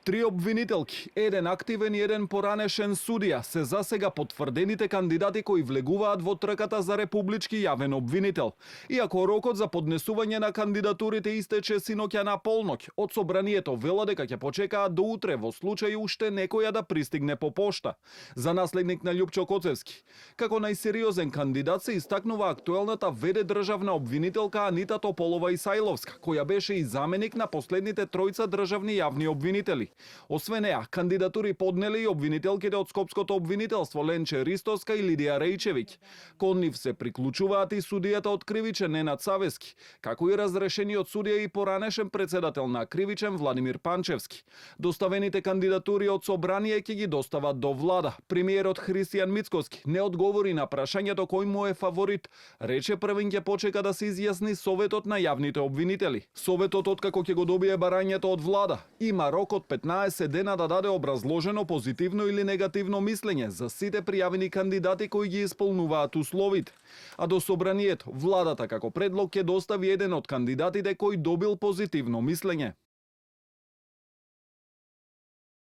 3 обвинителки, еден активен и еден поранешен судија се засега потврдените кандидати кои влегуваат во трката за републички јавен обвинител. Иако рокот за поднесување на кандидатурите истече синоќа на полноќ, од собранието вела дека ќе почекаат до утре во случај уште некоја да пристигне по пошта. За наследник на Љупчо Коцевски, како најсериозен кандидат се истакнува актуелната ВД државна обвинителка Анита Тополова Исајловска, која беше и заменик на последните тројца државни јавни обвинители. Освен неа, кандидатури поднели и обвинителките од Скопското обвинителство Ленче Ристоска и Лидија Рејчевиќ. Кон нив се приклучуваат и судијата од Кривичен Ненад Савески, како и разрешениот судија и поранешен председател на Кривичен Владимир Панчевски. Доставените кандидатури од собрание ќе ги достават до влада. Премиерот Христијан Мицкоски не одговори на прашањето кој му е фаворит. Рече првен ќе почека да се изјасни Советот на јавните обвинители. Советот, откако ќе го добие барањето од влада, има рок од 15 дена да даде образложено позитивно или негативно мислење за сите пријавени кандидати кои ги исполнуваат условите. А до собранието, владата како предлог ќе достави еден од кандидатите кој добил позитивно мислење.